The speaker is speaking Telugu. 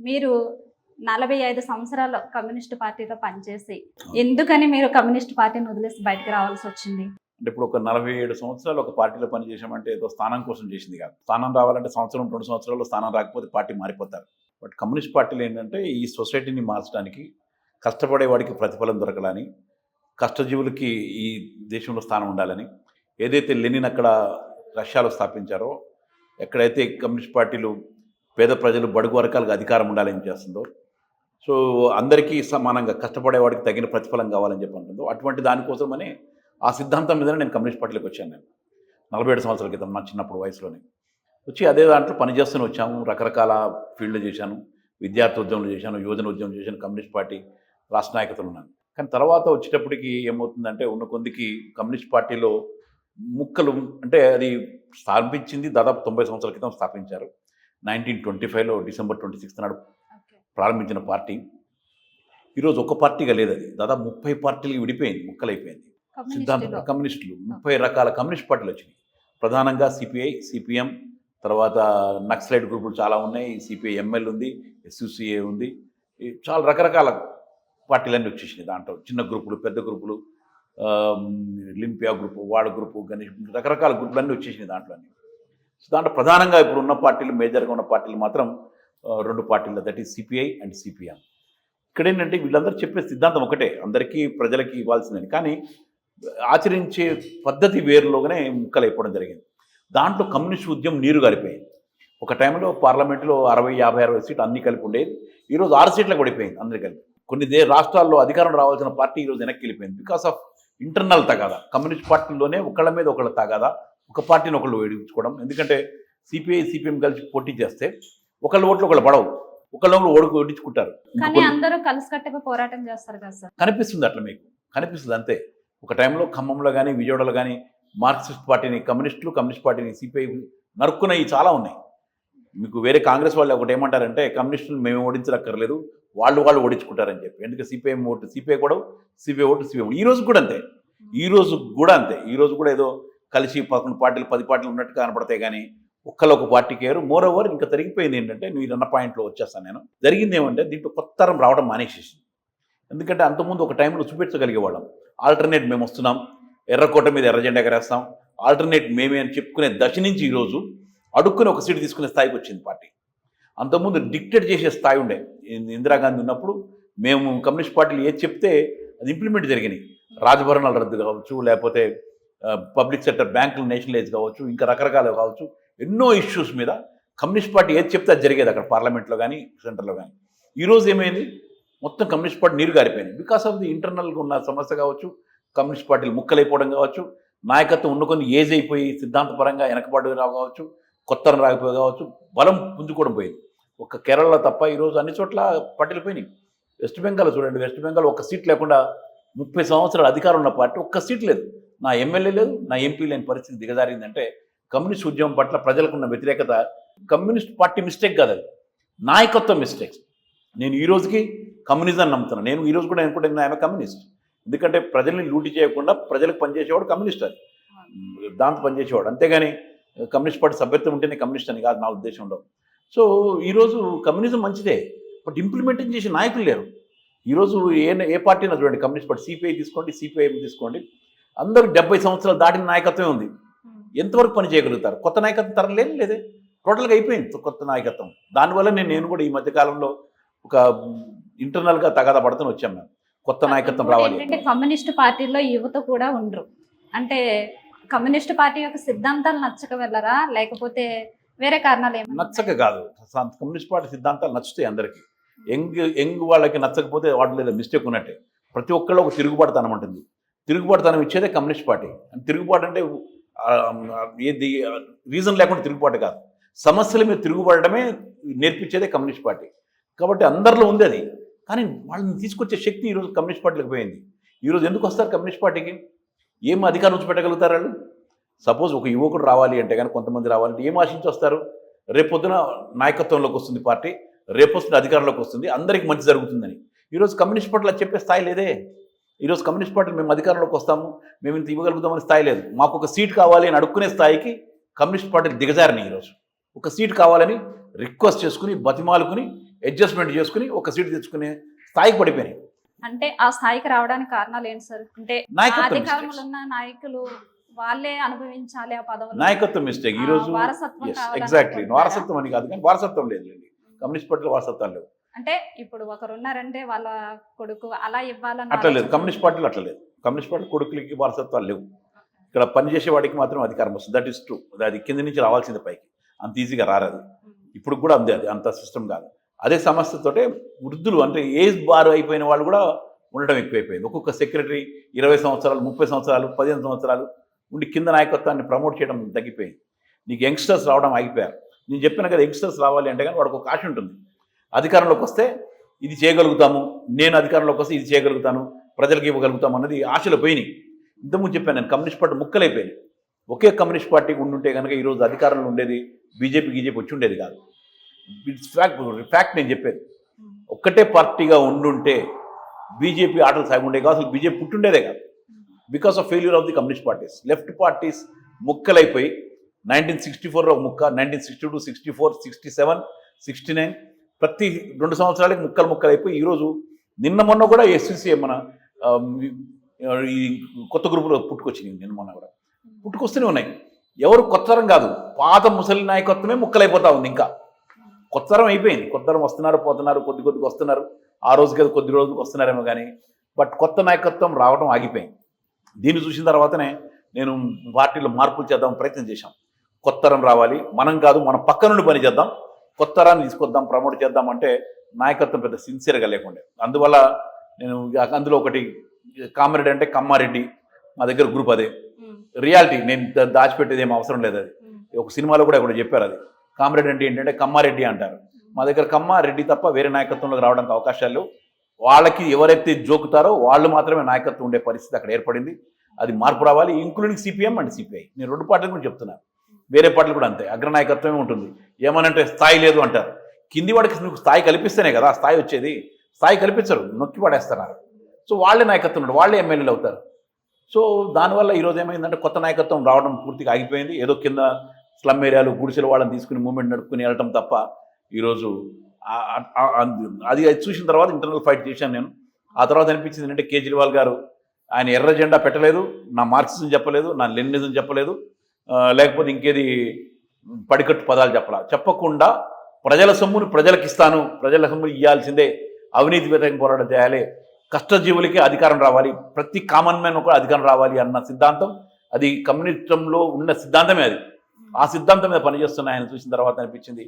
మీరు 45 సంవత్సరాలు కమ్యూనిస్ట్ పార్టీలో పనిచేసి ఎందుకని మీరు కమ్యూనిస్ట్ పార్టీని వదిలేసి బయటకు రావాల్సి వచ్చింది? అంటే ఇప్పుడు ఒక 47 సంవత్సరాలు ఒక పార్టీలో పనిచేసామంటే ఏదో స్థానం కోసం చేసింది కాదు. స్థానం రావాలంటే సంవత్సరం 2 సంవత్సరాల్లో స్థానం రాకపోతే పార్టీ మారిపోతారు. బట్ కమ్యూనిస్ట్ పార్టీలు ఏంటంటే ఈ సొసైటీని మార్చడానికి, కష్టపడేవాడికి ప్రతిఫలం దొరకాలని, కష్టజీవులకి ఈ దేశంలో స్థానం ఉండాలని, ఏదైతే లెనిన్ అక్కడ రష్యాలో స్థాపించారో, ఎక్కడైతే కమ్యూనిస్ట్ పార్టీలు పేద ప్రజలు బడుగు వర్గాలకు అధికారం ఉండాలని చేస్తుందో, సో అందరికీ సమానంగా కష్టపడేవాడికి తగిన ప్రతిఫలం కావాలని చెప్పి అంటుందో, అటువంటి దానికోసమని ఆ సిద్ధాంతం మీదనే నేను కమ్యూనిస్ట్ పార్టీలోకి వచ్చాను. నేను 47 సంవత్సరాల క్రితం నా చిన్నప్పుడు వయసులోనే వచ్చి అదే దాంట్లో పనిచేస్తూనే వచ్చాము. రకరకాల ఫీల్డ్లు చేశాను, విద్యార్థి ఉద్యమంలో చేశాను, యువజన ఉద్యమం చేశాను, కమ్యూనిస్ట్ పార్టీ రాష్ట్ర నాయకత్వంలో ఉన్నాను. కానీ తర్వాత వచ్చేటప్పటికి ఏమవుతుందంటే ఉన్న కొందికి కమ్యూనిస్ట్ పార్టీలో ముక్కలు అంటే అది స్థాపించింది దాదాపు 90 సంవత్సరాల క్రితం స్థాపించారు. 1925లో డిసెంబర్ 26 నాడు ప్రారంభించిన పార్టీ ఈరోజు ఒక పార్టీగా లేదు. అది దాదాపు 30 పార్టీలు విడిపోయింది, ముక్కలైపోయింది. సిద్ధాంతం కమ్యూనిస్టులు 30 రకాల కమ్యూనిస్ట్ పార్టీలు వచ్చినాయి. ప్రధానంగా సిపిఐ, సిపిఎం, తర్వాత నక్సలైట్ గ్రూపులు చాలా ఉన్నాయి. సిపిఐ ఎంఎల్ ఉంది, ఎస్యుసిఏ ఉంది, చాలా రకరకాల పార్టీలన్నీ వచ్చేసినాయి. దాంట్లో చిన్న గ్రూపులు, పెద్ద గ్రూపులు, లింపియా గ్రూపు, వార్డ్ గ్రూపు, గణేష్, రకరకాల గ్రూపులన్నీ వచ్చేసినాయి దాంట్లో. దాంట్లో ప్రధానంగా ఇప్పుడు ఉన్న పార్టీలు, మేజర్గా ఉన్న పార్టీలు మాత్రం 2 పార్టీలు, that is CPI and CPM. ఇక్కడ ఏంటంటే వీళ్ళందరూ చెప్పే సిద్ధాంతం ఒకటే, అందరికీ ప్రజలకి ఇవ్వాల్సిందని, కానీ ఆచరించే పద్ధతి వేరులోగానే ముక్కలు అయిపోవడం జరిగింది. దాంట్లో కమ్యూనిస్ట్ ఉద్యమం నీరు గారిపోయింది. ఒక టైంలో పార్లమెంట్లో 60, 50, 60 సీట్లు అన్నీ కలిపి ఉండేది. ఈరోజు 6 సీట్లకు పడిపోయింది అందరి కలిపి. కొన్ని రాష్ట్రాల్లో అధికారం రావాల్సిన పార్టీ ఈరోజు వెనక్కి వెళ్ళిపోయింది. బికాస్ ఆఫ్ ఇంటర్నల్ తగాదా. కమ్యూనిస్ట్ పార్టీలోనే ఒకళ్ళ మీద ఒకళ్ళ తగాదా, ఒక పార్టీని ఒకళ్ళు వేడించుకోవడం. ఎందుకంటే సిపిఐ, సిపిఎం కలిసి పోటీ చేస్తే ఒకళ్ళ ఓట్లు ఒకళ్ళు పడవు, ఒకళ్ళు ఓడించుకుంటారు. కానీ అందరూ కలిసికట్టుగా పోరాటం చేస్తారు కదా సార్. కనిపిస్తుంది అట్లా, మీకు కనిపిస్తుంది అంతే. ఒక టైంలో ఖమ్మంలో కానీ విజయవాడలో కానీ మార్క్సిస్ట్ పార్టీని కమ్యూనిస్ట్ పార్టీని సిపిఐ నరుక్కున్నవి చాలా ఉన్నాయి. మీకు వేరే కాంగ్రెస్ వాళ్ళు ఒకటి ఏమంటారంటే కమ్యూనిస్టులు మేము ఓడించక్కర్లేదు, వాళ్ళు ఓడించుకుంటారని చెప్పి. ఎందుకంటే సిపిఐ ఓటు సిపిఐ కూడా, సిపిఐ ఓటు సిపిఐ. ఈ రోజు కూడా అంతే, ఈ రోజు కూడా ఏదో కలిసి 11 పార్టీలు 10 పార్టీలు ఉన్నట్టుగా కనపడతాయి, కానీ ఒక్కళ్ళు ఒక పార్టీకి ఏరు. మోర్ ఓవర్ ఇంకా జరిగిపోయింది ఏంటంటే, మీరు అన్న పాయింట్లో వచ్చేస్తాను నేను, జరిగింది ఏమంటే దీంట్లో కొత్త తరం రావడం మానేసేసింది. ఎందుకంటే అంతకుముందు ఒక టైంలో చూపించగలిగేవాళ్ళం, ఆల్టర్నేట్ మేము వస్తున్నాం, ఎర్రకోట మీద ఎర్ర జెండా ఎగరేస్తాం, ఆల్టర్నేట్ మేమే అని చెప్పుకునే దశ నుంచి ఈరోజు అడుక్కుని ఒక సీటు తీసుకునే స్థాయికి వచ్చింది పార్టీ. అంతకుముందు డిక్టేట్ చేసే స్థాయి ఉండే. ఇందిరాగాంధీ ఉన్నప్పుడు మేము కమ్యూనిస్ట్ పార్టీలు ఏది చెప్తే అది ఇంప్లిమెంట్ జరిగినాయి. రాజభరణాలు రద్దు కావచ్చు, లేకపోతే పబ్లిక్ సెక్టర్ బ్యాంకులు నేషనలైజ్ కావచ్చు, ఇంకా రకరకాలు కావచ్చు, ఎన్నో ఇష్యూస్ మీద కమ్యూనిస్ట్ పార్టీ ఏది చెప్తే అది జరిగేది అక్కడ పార్లమెంట్లో కానీ సెంటర్లో కానీ. ఈరోజు ఏమైంది, మొత్తం కమ్యూనిస్ట్ పార్టీ నీరు గారిపోయింది. బికాస్ ఆఫ్ ది ఇంటర్నల్గా ఉన్న సమస్య కావచ్చు, కమ్యూనిస్ట్ పార్టీలు ముక్కలైపోవడం కావచ్చు, నాయకత్వం ఉన్న కొన్ని ఏజ్ అయిపోయి సిద్ధాంతపరంగా వెనకబడి రావు కావచ్చు, కొత్త రాకపోయి కావచ్చు, బలం పుంజుకోవడం పోయింది. ఒక కేరళ తప్ప ఈరోజు అన్ని చోట్ల పార్టీలు పోయినాయి. వెస్ట్ బెంగాల్ చూడండి, వెస్ట్ బెంగాల్ ఒక్క సీట్ లేకుండా 30 సంవత్సరాలు అధికారం ఉన్న పార్టీ ఒక్క సీట్ లేదు, నా ఎమ్మెల్యే లేదు, నా ఎంపీ లేని పరిస్థితి దిగజారిందంటే కమ్యూనిస్ట్ ఉద్యమం పట్ల ప్రజలకున్న వ్యతిరేకత. కమ్యూనిస్ట్ పార్టీ మిస్టేక్ కాదు, అది నాయకత్వం మిస్టేక్స్. నేను ఈ రోజుకి కమ్యూనిజం నమ్ముతున్నాను. నేను ఈ రోజు కూడా అనుకుంటే ఆయన కమ్యూనిస్ట్. ఎందుకంటే ప్రజల్ని లూటి చేయకుండా ప్రజలకు పనిచేసేవాడు కమ్యూనిస్ట్, అది దాంతో పనిచేసేవాడు. అంతేగాని కమ్యూనిస్ట్ పార్టీ సభ్యత్వం ఉంటేనే కమ్యూనిస్ట్ అని కాదు నా ఉద్దేశంలో. సో ఈరోజు కమ్యూనిజం మంచిదే, బట్ ఇంప్లిమెంటింగ్ చేసే నాయకులు లేరు. ఈరోజు ఏ పార్టీనా చూడండి, కమ్యూనిస్ట్ పార్టీ సిపిఐ తీసుకోండి, సిపిఐఎం తీసుకోండి, అందరూ 70 సంవత్సరాలు దాటిన నాయకత్వమే ఉంది. ఎంతవరకు పని చేయగలుగుతారు? కొత్త నాయకత్వం తరం లేదే, టోటల్గా అయిపోయింది కొత్త నాయకత్వం. దానివల్ల నేను కూడా ఈ మధ్యకాలంలో ఒక ఇంటర్నల్గా తగాదా పడుతూ వచ్చాను. మేము కొత్త నాయకత్వం రావాలి. కమ్యూనిస్ట్ పార్టీలో యువత కూడా ఉండరు అంటే కమ్యూనిస్ట్ పార్టీ యొక్క సిద్ధాంతాలు నచ్చక వెళ్ళరా, లేకపోతే వేరే కారణాలు ఏమన్నా? నచ్చక కాదు, కమ్యూనిస్ట్ పార్టీ సిద్ధాంతాలు నచ్చుతాయి అందరికీ. యంగ్ వాళ్ళకి నచ్చకపోతే వాటి లేదా మిస్టేక్ ఉన్నట్టే. ప్రతి ఒక్కళ్ళు ఒక తిరుగుబాటుతనం ఉంటుంది. తిరుగుబాటుతనం ఇచ్చేదే కమ్యూనిస్ట్ పార్టీ. తిరుగుబాటు అంటే ఏది రీజన్ లేకుండా తిరుగుబాటు కాదు, సమస్యల మీద తిరుగుబడమే నేర్పించేదే కమ్యూనిస్ట్ పార్టీ. కాబట్టి అందరిలో ఉంది అది, కానీ వాళ్ళని తీసుకొచ్చే శక్తి ఈరోజు కమ్యూనిస్ట్ పార్టీలకు పోయింది. ఈరోజు ఎందుకు వస్తారు కమ్యూనిస్ట్ పార్టీకి? ఏం అధికారం నుంచి పెట్టగలుగుతారు వాళ్ళు? సపోజ్ ఒక యువకుడు రావాలి అంటే కానీ, కొంతమంది రావాలంటే ఏం ఆశించి వస్తారు? రేపొద్దున నాయకత్వంలోకి వస్తుంది పార్టీ, రేపొస్తున్న అధికారంలోకి వస్తుంది, అందరికీ మంచి జరుగుతుందని. ఈరోజు కమ్యూనిస్ట్ పార్టీలు చెప్పే స్థాయి లేదే. ఈరోజు కమ్యూనిస్ట్ పార్టీలు మేము అధికారంలోకి వస్తాము, మేము ఇంత ఇవ్వగలుగుతామని స్థాయి లేదు. మాకు ఒక సీట్ కావాలి అని అడుక్కునే స్థాయికి కమ్యూనిస్ట్ పార్టీలు దిగజారినాయి. ఈరోజు ఒక సీట్ కావాలని రిక్వెస్ట్ చేసుకుని బతిమాలుకుని అడ్జస్ట్మెంట్ చేసుకుని ఒక సీట్ తెచ్చుకునే స్థాయికి పడిపోయినాయి. అంటే ఆ స్థాయికి రావడానికి కారణాలు ఏంటి సార్? అంటే నాయకత్వం అధికారంలో mistakes. ఉన్న నాయకులు వాళ్ళే అనుభవించాలి ఆ పదవులు, నాయకత్వం మిస్టేక్. ఈ రోజు వారసత్వం కావాలని ఎగ్జాక్ట్లీ అనుకుంటున్నారా? వారసత్వం అని కాదు, కానీ వారసత్వం లేదులేండి. కమ్యూనిస్ట్ పార్టీలో వారసత్వాలు లేవు. అంటే ఇప్పుడు ఒకరు ఉన్నారంటే వాళ్ళ కొడుకు అలా ఇవ్వాలని అట్లా లేదు, ఆలోచన కమ్యూనిస్ట్ పార్టీలో అట్లా లేదు. కమ్యూనిస్ట్ పార్టీ కొడుకులకి వారసత్వాలు లేవు. ఇక్కడ పనిచేసే వాడికి మాత్రం అధికారం వస్తుంది. That is true. అది కింద నుంచి రావాల్సింది పైకి, అంత ఈజీగా రారది. ఇప్పుడు కూడా అంతే, అది అంత సిస్టమ్ కాదు. అదే సమస్యతోటే వృద్ధులు అంటే ఏజ్ బార్ అయిపోయిన వాళ్ళు కూడా ఉండడం ఎక్కువైపోయింది. ఒక్కొక్క సెక్రటరీ 20 సంవత్సరాలు, 30 సంవత్సరాలు, 15 సంవత్సరాలు ఉండి కింద నాయకత్వాన్ని ప్రమోట్ చేయడం తగ్గిపోయింది. నీకు యంగ్స్టర్స్ రావడం ఆగిపోయారు. నేను చెప్పిన కదా, యంగ్స్టర్స్ రావాలి అంటే కానీ వాడికి ఒక ఆశ ఉంటుంది. అధికారంలోకి వస్తే ఇది చేయగలుగుతాము, నేను అధికారంలోకి వస్తే ఇది చేయగలుగుతాను, ప్రజలకు ఇవ్వగలుగుతాము అన్నది ఆశలు పోయినాయి. ఇంతకుముందు చెప్పాను నేను, కమ్యూనిస్ట్ పార్టీ ముక్కలైపోయినాయి. ఒకే కమ్యూనిస్ట్ పార్టీకి ఉండుంటే కనుక ఈరోజు అధికారంలో ఉండేది బీజేపీ వచ్చి ఉండేది కాదు. ఇట్స్ ఫ్యాక్ట్ నేను చెప్పేది. ఒక్కటే పార్టీగా ఉండుంటే బీజేపీ ఆటలు సాగి ఉండేవి కాదు, అసలు బీజేపీ పుట్టుండేదే కాదు. Because of failure of the communist parties. Left parties ముక్కలైపోయి 1964లో ఒక ముక్క, 1962, 64, 67, 69 ప్రతి 2 సంవత్సరాలకి ముక్కలైపోయి ఈరోజు నిన్న మొన్న కూడా ఎస్సీసీ మన ఈ కొత్త గ్రూపులో పుట్టుకొచ్చినాయి. నిన్న మొన్న కూడా పుట్టుకొస్తూనే ఉన్నాయి. ఎవరు కొత్త తరం కాదు, పాత ముసలి నాయకత్వమే ముక్కలైపోతా ఉంది. ఇంకా కొత్త తరం అయిపోయింది. కొత్త తరం వస్తున్నారు, పోతున్నారు, కొద్దిగా వస్తున్నారు. ఆ రోజుకి కొద్ది రోజులకు వస్తున్నారేమో కానీ, బట్ కొత్త నాయకత్వం రావడం ఆగిపోయింది. దీన్ని చూసిన తర్వాతనే నేను పార్టీలో మార్పులు చేద్దాం ప్రయత్నం చేశాం. కొత్త తరం రావాలి, మనం కాదు మన పక్క నుండి పని చేద్దాం, కొత్త తరాన్ని తీసుకొద్దాం, ప్రమోట్ చేద్దాం అంటే నాయకత్వం పెద్ద సిన్సియర్గా లేకుండే. అందువల్ల నేను అందులో ఒకటి కామారెడ్డి అంటే కమ్మారెడ్డి, మా దగ్గర గ్రూప్ అదే రియాలిటీ. నేను దాచిపెట్టేది ఏం అవసరం లేదు. అది ఒక సినిమాలో కూడా చెప్పారు. అది కామారెడ్డి అంటే ఏంటంటే కమ్మారెడ్డి అంటారు. మా దగ్గర కమ్మారెడ్డి తప్ప వేరే నాయకత్వంలోకి రావడానికి అవకాశాలు లేవు. వాళ్ళకి ఎవరైతే జోకుతారో వాళ్ళు మాత్రమే నాయకత్వం ఉండే పరిస్థితి అక్కడ ఏర్పడింది. అది మార్పు రావాలి, ఇంక్లూడింగ్ సిపిఎం అండ్ సిపిఐ. నేను 2 పార్టీలు కూడా చెప్తున్నాను. వేరే పార్టీలు కూడా అంతే, అగ్రనాయకత్వమే ఉంటుంది. ఏమనంటే స్థాయి లేదు అంటారు. కింది వాడికి నువ్వు స్థాయి కల్పిస్తేనే కదా స్థాయి వచ్చేది. స్థాయి కల్పించరు, నొక్కి పడేస్తున్నారు. సో వాళ్ళే నాయకత్వం ఉంటారు, వాళ్ళే ఎమ్మెల్యేలు అవుతారు. సో దానివల్ల ఈరోజు ఏమైందంటే కొత్త నాయకత్వం రావడం పూర్తిగా ఆగిపోయింది. ఏదో కింద స్లమ్ ఏరియాలు, గుడిసెలు వాళ్ళని తీసుకుని మూమెంట్ నడుపుకుని వెళ్ళటం తప్ప ఈరోజు అది చూసిన తర్వాత ఇంటర్నల్ ఫైట్ చేశాను నేను. ఆ తర్వాత అనిపించింది ఏంటంటే కేజ్రీవాల్ గారు ఆయన ఎర్ర జెండా పెట్టలేదు, నా మార్క్సిజం చెప్పలేదు, నా లెనినిజం చెప్పలేదు, లేకపోతే ఇంకేది పడికట్టు పదాలు చెప్పకుండా ప్రజల సొమ్ముని ప్రజలకు ఇస్తాను, ప్రజల సొమ్ము ఇవ్వాల్సిందే, అవినీతి వ్యతిరేకంగా పోరాటం చేయాలి, కష్టజీవులకి అధికారం రావాలి, ప్రతి కామన్ మ్యాన్ కూడా అధికారం రావాలి అన్న సిద్ధాంతం, అది కమ్యూనిజంలో ఉన్న సిద్ధాంతమే. అది ఆ సిద్ధాంతం మీద పనిచేస్తున్న ఆయన చూసిన తర్వాత అనిపించింది